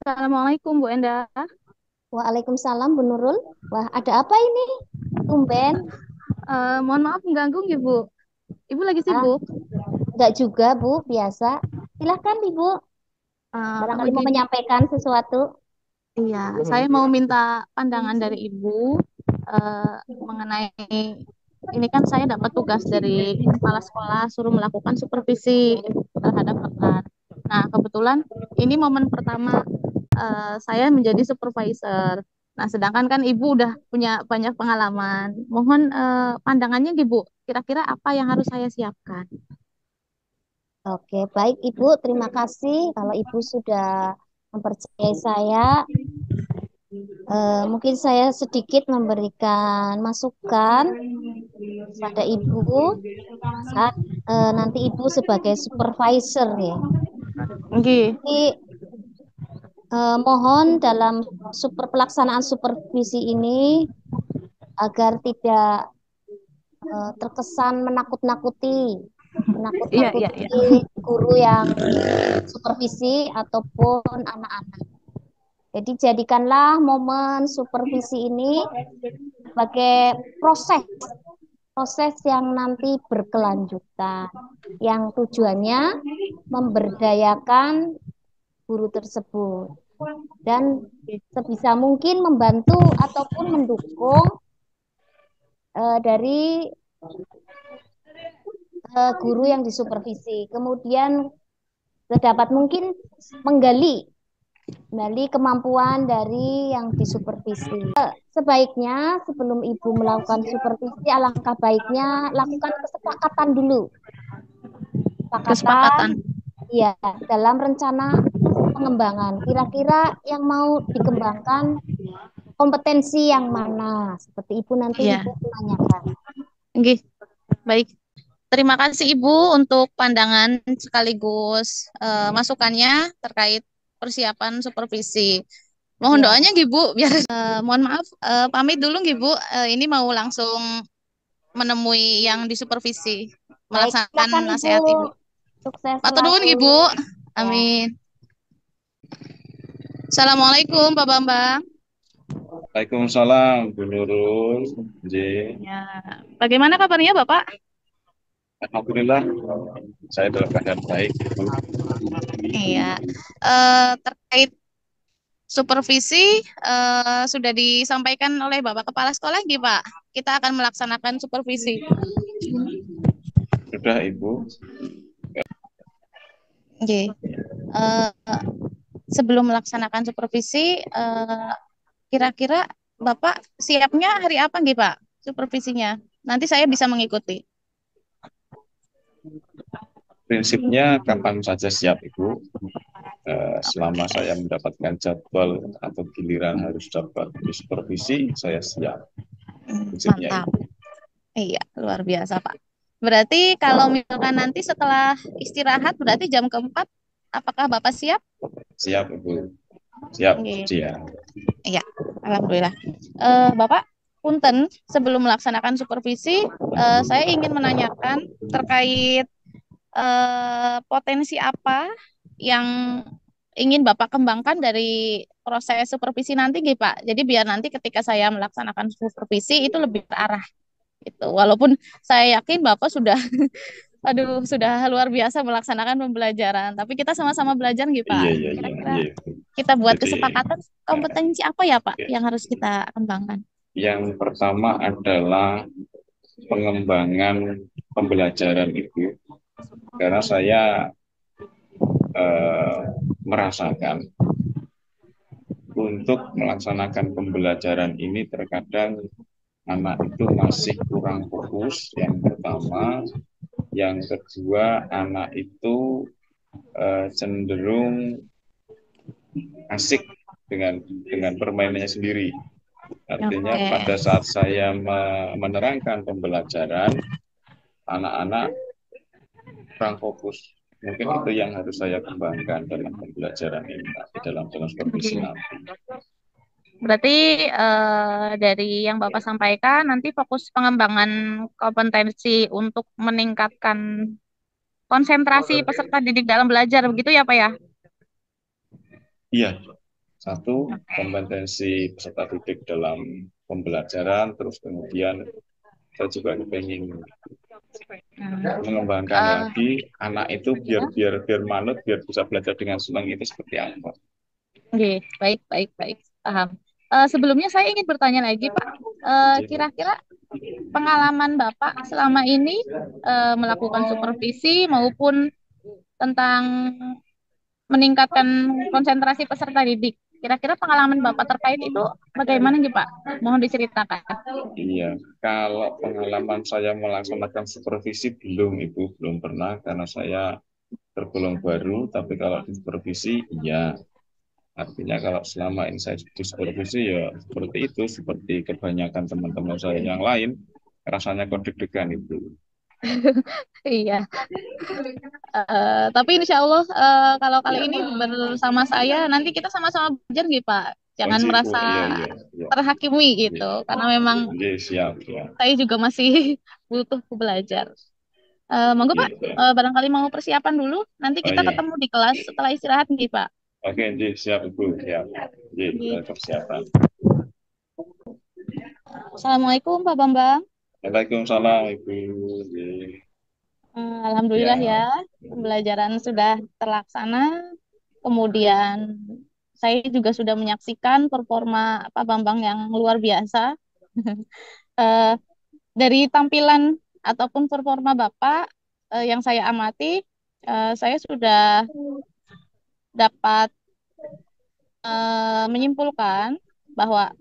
Assalamualaikum Bu Enda. Waalaikumsalam Bu Nurul. Wah, ada apa ini? Tumben. Mohon maaf mengganggu Ibu. Ibu lagi Ah, sibuk. enggak juga, Bu. Biasa. Silahkan, Ibu. Barangkali mau Begini, menyampaikan sesuatu. iya, saya mau minta pandangan dari Ibu mengenai ini kan saya dapat tugas dari kepala sekolah suruh melakukan supervisi terhadap rekan. Nah, kebetulan ini momen pertama saya menjadi supervisor. Nah, sedangkan kan Ibu udah punya banyak pengalaman. Mohon pandangannya Ibu, kira-kira apa yang harus saya siapkan? Oke, baik Ibu. Terima kasih kalau Ibu sudah mempercayai saya. Mungkin saya sedikit memberikan masukan pada Ibu saat nanti Ibu sebagai supervisor ya. Oke. Jadi, mohon dalam pelaksanaan supervisi ini agar tidak terkesan Iya, iya, menakut-nakuti iya. guru yang supervisi ataupun anak-anak. Jadi jadikanlah momen supervisi ini sebagai proses proses yang nanti berkelanjutan, yang tujuannya memberdayakan guru tersebut dan sebisa mungkin membantu ataupun mendukung dari guru yang disupervisi. Kemudian sedapat mungkin menggali menggali kemampuan dari yang disupervisi. Sebaiknya sebelum Ibu melakukan supervisi, alangkah baiknya lakukan kesepakatan dulu. Kesepakatan Kesepakatan. ya dalam rencana pengembangan. Kira-kira yang mau dikembangkan kompetensi yang mana? Seperti Ibu nanti Iya. Ibu menanyakan. Oke, baik. Terima kasih Ibu untuk pandangan sekaligus masukannya terkait persiapan supervisi. Mohon Ya, doanya Ibu biar mohon maaf pamit dulu Ibu. Ini mau langsung menemui yang disupervisi baik. melaksanakan Silakan Ibu. nasihat Ibu. Sukses Matur nuwun selalu. Ibu. Ya. Amin. Assalamualaikum Pak Bambang. Waalaikumsalam, Bu Nurul. J. Ya, bagaimana kabarnya Bapak? Alhamdulillah, saya dalam keadaan baik, Bu. Iya, terkait supervisi sudah disampaikan oleh Bapak Kepala Sekolah, nggih, Pak. Kita akan melaksanakan supervisi. Sudah, Ibu. Nggih. Eh, Sebelum melaksanakan supervisi, kira-kira Bapak siapnya hari apa, nggih, Pak? Supervisinya. Nanti saya bisa mengikuti. Prinsipnya kapan saja siap, Ibu. Selama saya mendapatkan jadwal atau giliran harus dapat supervisi, saya siap. Prinsipnya, Mantap. Ibu. Iya, luar biasa, Pak. Berarti kalau misalkan nanti setelah istirahat, berarti jam keempat, apakah Bapak siap? Siap, Ibu. Siap, Nggih. dia. Iya, alhamdulillah. Bapak, punten, sebelum melaksanakan supervisi, saya ingin menanyakan terkait potensi apa yang ingin Bapak kembangkan dari proses supervisi nanti, gitu, Pak. Jadi biar nanti ketika saya melaksanakan supervisi itu lebih terarah. Gitu. Walaupun saya yakin Bapak sudah, aduh, sudah luar biasa melaksanakan pembelajaran. Tapi kita sama-sama belajar, gitu, Iya, Pak. iya, iya, Kira-kira iya. kita buat Jadi, kesepakatan eh, kompetensi apa ya Pak ya. yang harus kita kembangkan? Yang pertama adalah pengembangan pembelajaran itu, karena saya eh, merasakan untuk melaksanakan pembelajaran ini terkadang anak itu masih kurang fokus, yang pertama. Yang kedua, anak itu cenderung asik dengan permainannya sendiri. Artinya Oke, pada saat saya menerangkan pembelajaran, anak-anak kurang fokus. Mungkin itu yang harus saya kembangkan dalam pembelajaran ini, dalam supervisi oke. nanti. Berarti dari yang Bapak sampaikan nanti fokus pengembangan kompetensi untuk meningkatkan konsentrasi peserta didik dalam belajar begitu ya Pak ya? Iya, Satu, kompetensi peserta didik dalam pembelajaran, terus kemudian saya juga ingin mengembangkan Eh, lagi anak itu biar ya. biar biar manut, biar bisa belajar dengan senang itu seperti apa. Oke, baik, baik, baik, paham. Sebelumnya saya ingin bertanya lagi, Pak. Gitu. Kira-kira pengalaman Bapak selama ini melakukan supervisi maupun tentang meningkatkan konsentrasi peserta didik. Kira-kira pengalaman Bapak terkait itu bagaimana nih, Pak? Mohon diceritakan. Iya, kalau pengalaman saya melaksanakan supervisi belum pernah karena saya tergolong baru, tapi kalau di supervisi iya. Artinya kalau selama ini saya di supervisi ya seperti itu, seperti kebanyakan teman-teman saya yang lain, rasanya kok deg-degan itu. Iya, tapi insya Allah kalau kali ini bersama saya, nanti kita sama-sama belajar gitu, Pak. Jangan Wajib, merasa iya, iya, iya, terhakimi gitu, iya, karena memang iya, siap, ya. saya juga masih butuh belajar. Monggo Pak, Iya. barangkali mau persiapan dulu, nanti Oh kita iya, ketemu di kelas setelah istirahat nih Pak. oke, Ji, siap Ibu, siap. Ji, kita Oke. persiapan. Assalamualaikum Pak Bambang. Waalaikumsalam Ibu. Ji. Alhamdulillah Ya, ya, pembelajaran sudah terlaksana. Kemudian saya juga sudah menyaksikan performa Pak Bambang yang luar biasa. Eh, dari tampilan ataupun performa Bapak yang saya amati, saya sudah dapat menyimpulkan bahwa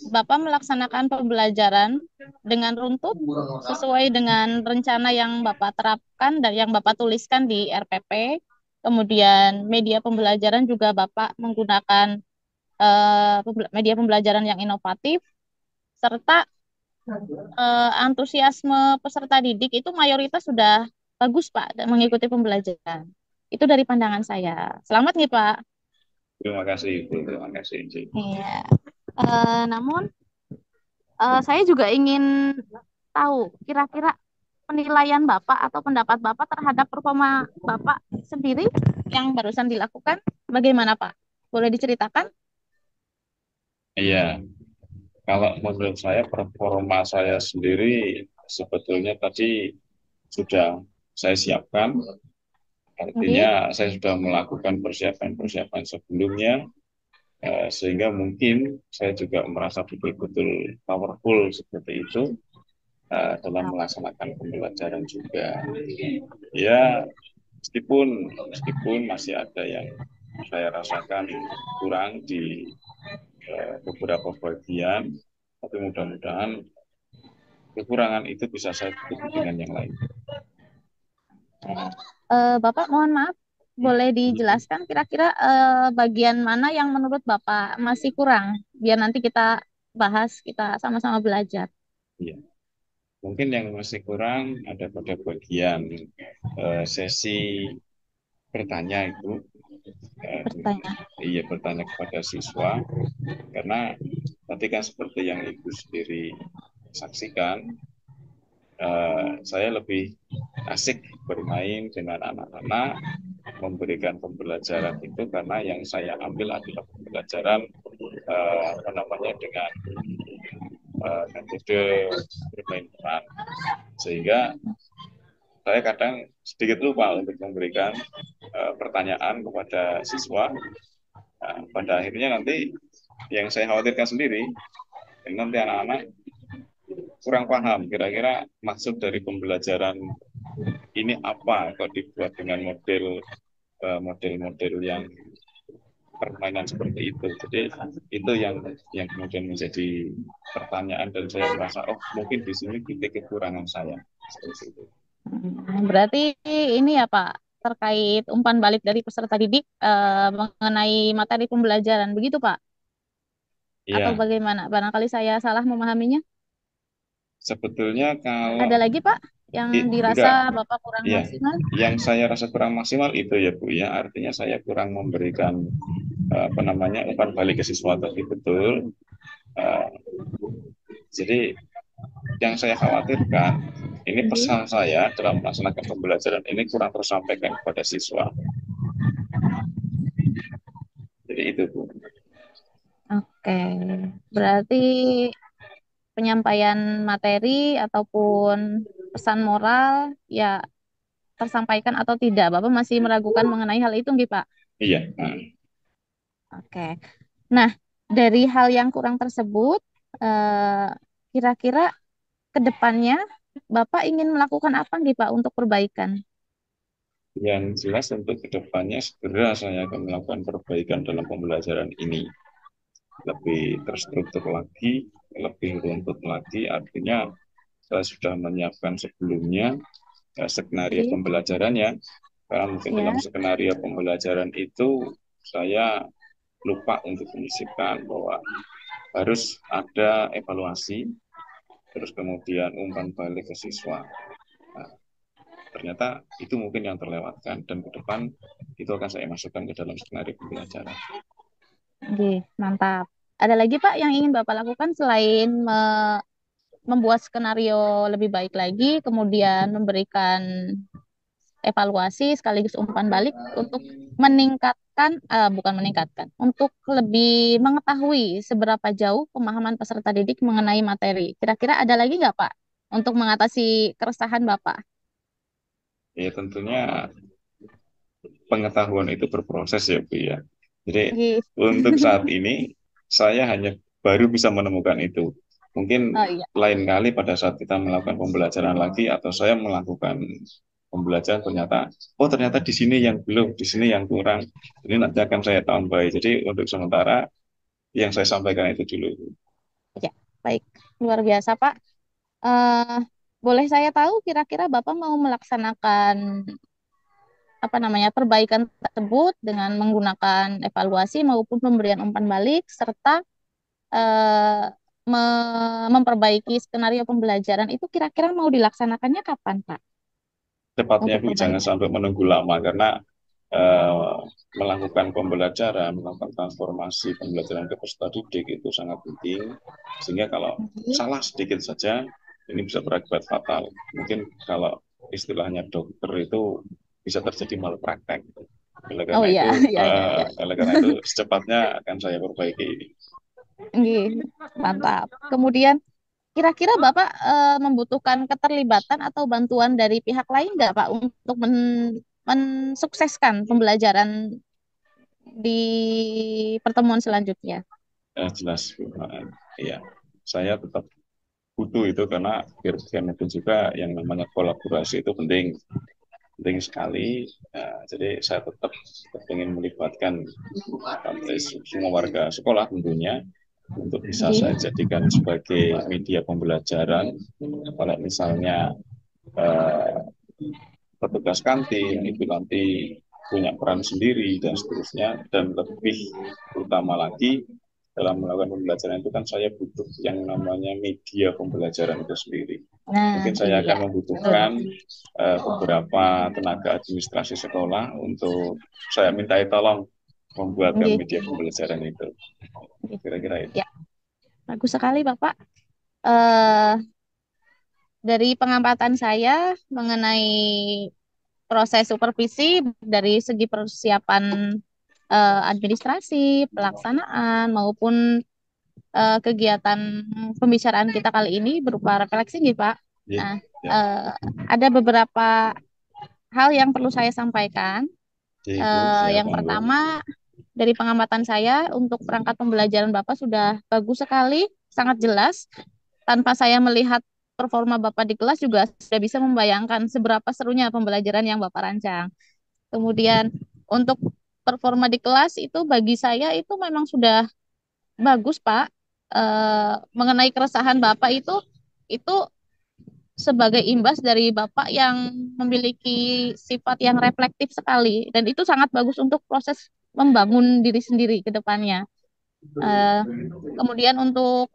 Bapak melaksanakan pembelajaran dengan runtut sesuai dengan rencana yang Bapak terapkan dan yang Bapak tuliskan di RPP. Kemudian media pembelajaran juga Bapak menggunakan media pembelajaran yang inovatif, serta antusiasme peserta didik itu mayoritas sudah bagus Pak dan mengikuti pembelajaran. Itu dari pandangan saya. Selamat nih Pak. terima kasih Ibu, terima kasih Ji. Iya. Namun saya juga ingin tahu kira-kira penilaian Bapak atau pendapat Bapak terhadap performa Bapak sendiri yang barusan dilakukan bagaimana Pak? Boleh diceritakan? Iya, kalau menurut saya performa saya sendiri sebetulnya tadi sudah saya siapkan. Oke. Artinya saya sudah melakukan persiapan-persiapan sebelumnya, sehingga mungkin saya juga merasa betul-betul powerful seperti itu dalam melaksanakan pembelajaran juga. Ya, meskipun meskipun masih ada yang saya rasakan kurang di beberapa bagian, tapi mudah-mudahan kekurangan itu bisa saya tutupi dengan yang lain. Bapak mohon maaf, boleh dijelaskan kira-kira bagian mana yang menurut Bapak masih kurang? Biar nanti kita bahas, kita sama-sama belajar. Ya. Mungkin yang masih kurang ada pada bagian sesi bertanya itu, eh, Bertanya. iya bertanya kepada siswa, karena tadi kan seperti yang Ibu sendiri saksikan, saya lebih asik bermain dengan anak-anak, memberikan pembelajaran itu karena yang saya ambil adalah pembelajaran apa namanya dengan metode bermain peran, sehingga saya kadang sedikit lupa untuk memberikan pertanyaan kepada siswa. Nah, pada akhirnya nanti yang saya khawatirkan sendiri, nanti anak-anak kurang paham kira-kira maksud dari pembelajaran ini apa kok dibuat dengan model-model yang permainan seperti itu. Jadi itu yang kemudian menjadi pertanyaan dan saya merasa oh mungkin di sini titik kekurangan saya seperti itu. Berarti ini ya Pak, terkait umpan balik dari peserta didik mengenai materi pembelajaran, begitu Pak? Atau Iya, bagaimana? Barangkali saya salah memahaminya. sebetulnya kalau Ada lagi Pak yang dirasa enggak, Bapak kurang ya, maksimal? yang saya rasa kurang maksimal itu ya Bu ya, artinya saya kurang memberikan apa namanya umpan balik ke siswa tadi betul. Uh, jadi yang saya khawatirkan ini Oke. pesan saya dalam melaksanakan pembelajaran ini kurang tersampaikan kepada siswa. Jadi itu Bu. Oke, berarti penyampaian materi ataupun pesan moral ya tersampaikan atau tidak. Bapak masih meragukan mengenai hal itu, nggih, Pak? Iya. Oke. Nah, dari hal yang kurang tersebut, eh, kira-kira ke depannya Bapak ingin melakukan apa, nggih, Pak, untuk perbaikan? Yang jelas untuk kedepannya segera saya akan melakukan perbaikan dalam pembelajaran ini. Lebih terstruktur lagi, lebih runtut lagi, artinya saya sudah menyiapkan sebelumnya skenario Oke. pembelajarannya, karena mungkin dalam Ya. skenario pembelajaran itu saya lupa untuk menyisipkan bahwa harus ada evaluasi, terus kemudian umpan balik ke siswa. Nah, ternyata itu mungkin yang terlewatkan dan ke depan itu akan saya masukkan ke dalam skenario pembelajaran. Oke, mantap. Ada lagi, Pak, yang ingin Bapak lakukan selain membuat skenario lebih baik lagi, kemudian memberikan evaluasi sekaligus umpan balik untuk meningkatkan, bukan meningkatkan, untuk lebih mengetahui seberapa jauh pemahaman peserta didik mengenai materi. Kira-kira ada lagi nggak, Pak, untuk mengatasi keresahan Bapak? Ya tentunya pengetahuan itu berproses ya Bu ya. Jadi Oke. untuk saat ini saya hanya baru bisa menemukan itu. Mungkin Oh iya. lain kali pada saat kita melakukan pembelajaran lagi atau saya melakukan pembelajaran ternyata di sini yang belum, di sini yang kurang. Ini nanti akan saya tambahi. Jadi untuk sementara yang saya sampaikan itu dulu. Ya, baik. Luar biasa, Pak. eh Boleh saya tahu kira-kira Bapak mau melaksanakan apa namanya perbaikan tersebut dengan menggunakan evaluasi maupun pemberian umpan balik serta eh, memperbaiki skenario pembelajaran itu kira-kira mau dilaksanakannya kapan, Pak, Tepatnya untuk Bu, jangan perbaikan? sampai menunggu lama karena eh, melakukan pembelajaran, melakukan transformasi pembelajaran ke peserta didik itu sangat penting. Sehingga kalau Oke. salah sedikit saja, ini bisa berakibat fatal. Mungkin kalau istilahnya dokter itu bisa terjadi malpraktek. Oleh Oh karena iya, itu, iya, iya, iya. secepatnya akan saya perbaiki ini. Nggih, mantap. Kemudian kira-kira Bapak membutuhkan keterlibatan atau bantuan dari pihak lain nggak, Pak, untuk mensukseskan pembelajaran di pertemuan selanjutnya? Jelas, Bu. Iya, saya tetap butuh itu karena biar bagaimanapun juga yang namanya kolaborasi itu penting. Penting sekali. Jadi saya tetap ingin melibatkan semua warga sekolah tentunya untuk bisa saya Nggih. jadikan sebagai media pembelajaran. Kalau misalnya eh, petugas kantin itu nanti punya peran sendiri dan seterusnya, dan lebih utama lagi dalam melakukan pembelajaran itu kan saya butuh yang namanya media pembelajaran itu sendiri. Nah, Mungkin saya iya. akan Betul. membutuhkan beberapa tenaga administrasi sekolah untuk saya mintai tolong membuatkan Nggih. media pembelajaran itu. Nggih. Kira-kira itu. Ya, bagus sekali, Bapak. Eh dari pengamatan saya mengenai proses supervisi dari segi persiapan administrasi, pelaksanaan maupun kegiatan pembicaraan kita kali ini berupa refleksi nih, Pak. Ya, Nah, ya. eh, ada beberapa hal yang perlu saya sampaikan. Ibu, saya Yang monggo. pertama, dari pengamatan saya untuk perangkat pembelajaran Bapak sudah bagus sekali, sangat jelas. Tanpa saya melihat performa Bapak di kelas juga sudah bisa membayangkan seberapa serunya pembelajaran yang Bapak rancang. Kemudian untuk performa di kelas itu bagi saya itu memang sudah bagus, Pak. Mengenai keresahan Bapak itu sebagai imbas dari Bapak yang memiliki sifat yang reflektif sekali dan itu sangat bagus untuk proses membangun diri sendiri ke depannya. Eh, Kemudian untuk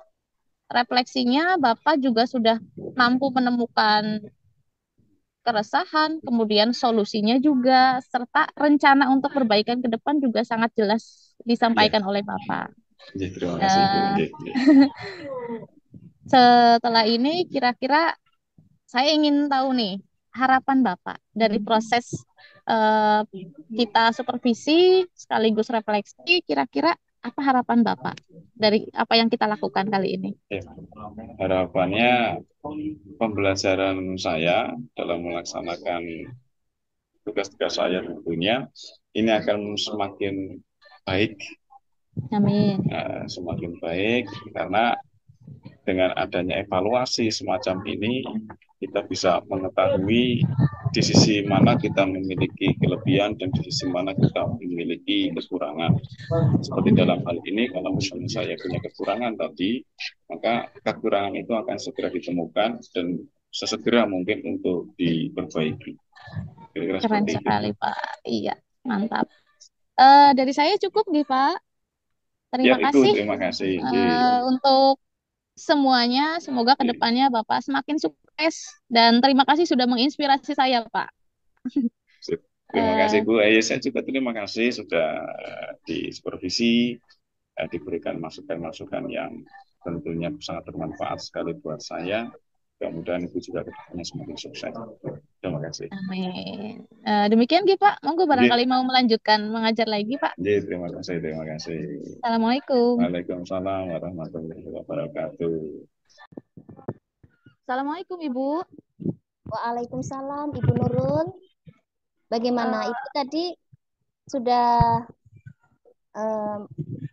refleksinya Bapak juga sudah mampu menemukan keresahan, kemudian solusinya juga serta rencana untuk perbaikan ke depan juga sangat jelas Ya, disampaikan oleh Bapak. ya, terima kasih Bu. Eh, Ya, ya. Setelah ini kira-kira saya ingin tahu nih harapan Bapak dari proses eh, kita supervisi sekaligus refleksi, kira-kira Apa harapan Bapak dari apa yang kita lakukan kali ini? Ya, harapannya pembelajaran saya dalam melaksanakan tugas-tugas saya tentunya ini akan semakin baik, Amin. semakin baik karena dengan adanya evaluasi semacam ini kita bisa mengetahui di sisi mana kita memiliki kelebihan dan di sisi mana kita memiliki kekurangan. Seperti dalam hal ini, kalau misalnya saya punya kekurangan tadi, maka kekurangan itu akan segera ditemukan dan sesegera mungkin untuk diperbaiki. Kira-kira Keren seperti itu. sekali, Pak. Iya, mantap. Dari saya cukup nih, Pak. Ya, Terima itu kasih terima kasih. untuk semuanya. Semoga kedepannya Bapak semakin sukses. Dan terima kasih sudah menginspirasi saya, Pak. Terima kasih Eh, Bu. Saya juga terima kasih sudah disupervisi, diberikan masukan-masukan yang tentunya sangat bermanfaat sekali buat saya. Mudah-mudahan Ibu juga kedepannya semakin sukses. Terima kasih. Amin. Demikian, Gi, Pak. Monggo Nggih, barangkali mau melanjutkan mengajar lagi, Pak. nggih, terima kasih, terima kasih. Assalamualaikum. Waalaikumsalam warahmatullahi wabarakatuh. Assalamualaikum, Ibu. Waalaikumsalam, Ibu Nurul. Bagaimana Eh, Ibu tadi sudah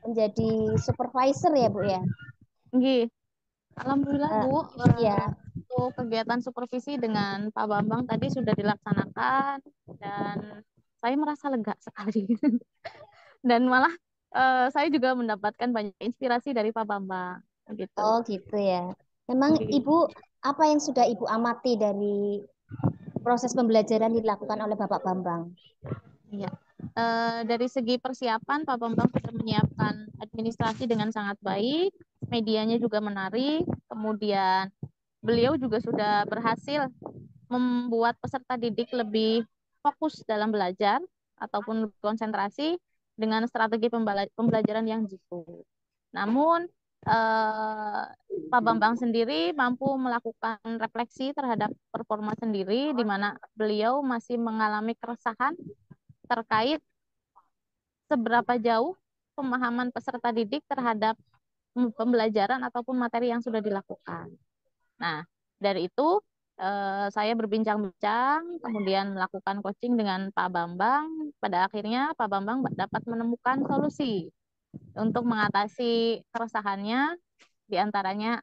menjadi supervisor ya, Bu ya? Nggih. Alhamdulillah, Eh, Bu. iya. Untuk kegiatan supervisi dengan Pak Bambang tadi sudah dilaksanakan dan saya merasa lega sekali. Dan malah saya juga mendapatkan banyak inspirasi dari Pak Bambang. Oh Gitu. gitu ya. Memang Nggih. Ibu apa yang sudah Ibu amati dari proses pembelajaran dilakukan oleh Bapak Bambang? Iya. Dari segi persiapan, Pak Bambang sudah menyiapkan administrasi dengan sangat baik, medianya juga menarik, kemudian beliau juga sudah berhasil membuat peserta didik lebih fokus dalam belajar ataupun konsentrasi dengan strategi pembelajaran yang jitu. Namun, Pak Bambang sendiri mampu melakukan refleksi terhadap performa sendiri, di mana beliau masih mengalami keresahan terkait seberapa jauh pemahaman peserta didik terhadap pembelajaran ataupun materi yang sudah dilakukan. Nah, dari itu saya berbincang-bincang, kemudian melakukan coaching dengan Pak Bambang. Pada akhirnya Pak Bambang dapat menemukan solusi untuk mengatasi keresahannya. Di antaranya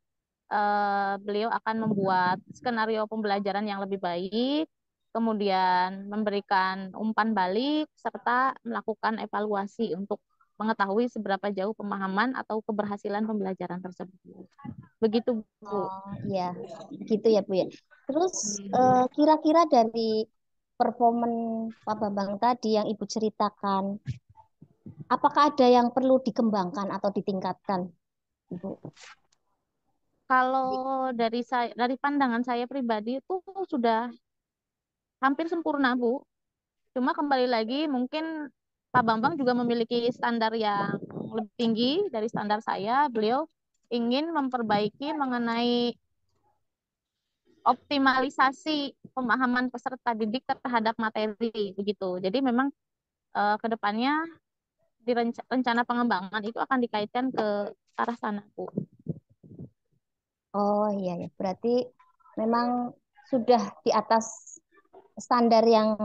beliau akan membuat skenario pembelajaran yang lebih baik, kemudian memberikan umpan balik, serta melakukan evaluasi untuk mengetahui seberapa jauh pemahaman atau keberhasilan pembelajaran tersebut. Begitu, Bu. Oh iya, gitu ya Bu ya. Terus kira-kira dari performan Pak Bambang tadi yang Ibu ceritakan, apakah ada yang perlu dikembangkan atau ditingkatkan, Ibu? Kalau dari pandangan saya pribadi itu sudah hampir sempurna, Bu. Cuma kembali lagi mungkin Pak Bambang juga memiliki standar yang lebih tinggi dari standar saya. Beliau ingin memperbaiki mengenai optimalisasi pemahaman peserta didik terhadap materi begitu. Jadi memang ke depannya di rencana pengembangan itu akan dikaitkan ke arah sana, Bu. Oh iya ya, berarti memang sudah di atas standar yang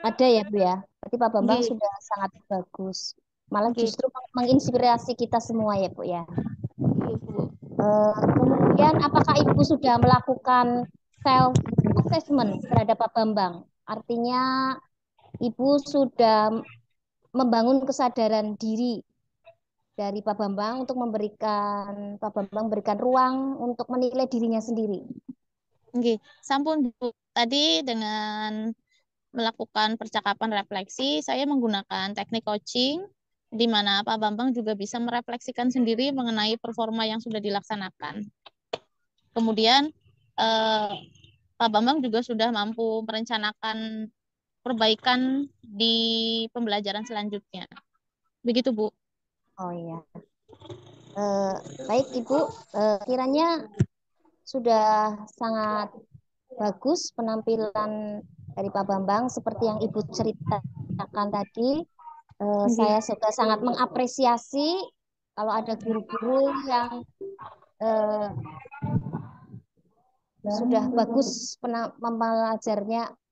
ada ya Bu ya. Berarti Pak Bambang Nggih, sudah sangat bagus. Malah nggih, justru menginspirasi kita semua ya Bu ya. nggih, Bu. Kemudian apakah Ibu sudah melakukan self assessment terhadap Pak Bambang? Artinya Ibu sudah membangun kesadaran diri dari Pak Bambang untuk memberikan Pak Bambang memberikan ruang untuk menilai dirinya sendiri. Nggih, sampun Bu. Tadi dengan melakukan percakapan refleksi, saya menggunakan teknik coaching di mana Pak Bambang juga bisa merefleksikan sendiri mengenai performa yang sudah dilaksanakan. Kemudian eh, Pak Bambang juga sudah mampu merencanakan perbaikan di pembelajaran selanjutnya. Begitu, Bu. Oh iya. Eh, Baik Ibu, kiranya sudah sangat bagus penampilan dari Pak Bambang seperti yang Ibu ceritakan tadi. Nggih. Saya juga sangat mengapresiasi kalau ada guru-guru yang eh, sudah bagus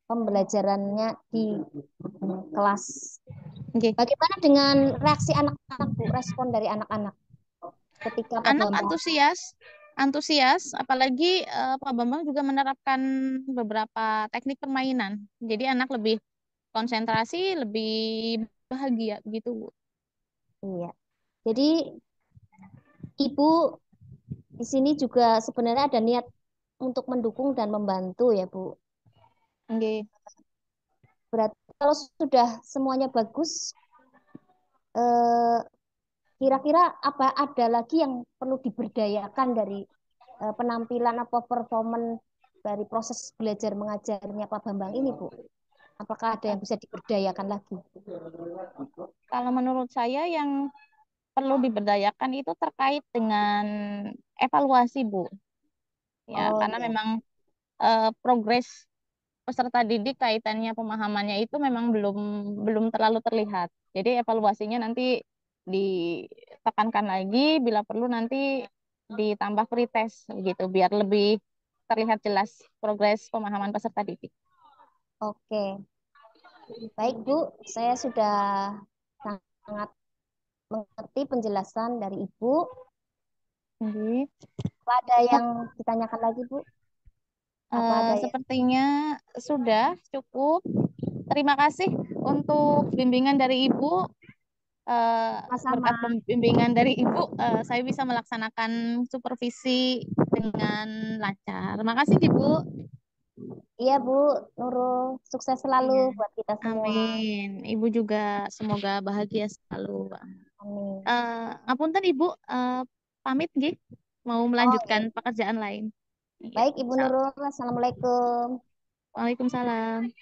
pembelajarannya di kelas. Oke. Bagaimana dengan reaksi anak-anak, Bu? Respon dari anak-anak ketika Pak Anak Bambang? antusias, antusias, apalagi Pak Bambang juga menerapkan beberapa teknik permainan. Jadi anak lebih konsentrasi, lebih bahagia gitu, Bu. Iya. Jadi Ibu di sini juga sebenarnya ada niat untuk mendukung dan membantu ya, Bu. Oke. Berarti kalau sudah semuanya bagus, eh, kira-kira apa ada lagi yang perlu diberdayakan dari penampilan atau performan dari proses belajar mengajarnya Pak Bambang ini, Bu? Apakah ada yang bisa diberdayakan lagi? Kalau menurut saya yang perlu diberdayakan itu terkait dengan evaluasi, Bu. Ya, Oh karena ya, memang progres peserta didik kaitannya pemahamannya itu memang belum belum terlalu terlihat. Jadi evaluasinya nanti ditekankan lagi, bila perlu nanti ditambah pretest gitu biar lebih terlihat jelas progres pemahaman peserta didik. oke. Baik, Bu. Saya sudah sangat mengerti penjelasan dari Ibu. Jadi, Apa ada yang ditanyakan lagi, Bu? Apa ada yang sepertinya sudah cukup. Terima kasih untuk bimbingan dari Ibu. sama-sama? Berkat pembimbingan dari Ibu, saya bisa melaksanakan supervisi dengan lancar. Terima kasih, Ibu. Iya, Bu. Nurul, sukses selalu Iya. buat kita semua. Amin. Ibu juga semoga bahagia selalu. Amin. Ngapunten Ibu, pamit nggih, mau Oh melanjutkan iya. pekerjaan lain. Iya. Baik, Ibu Nurul. Assalamualaikum. Waalaikumsalam.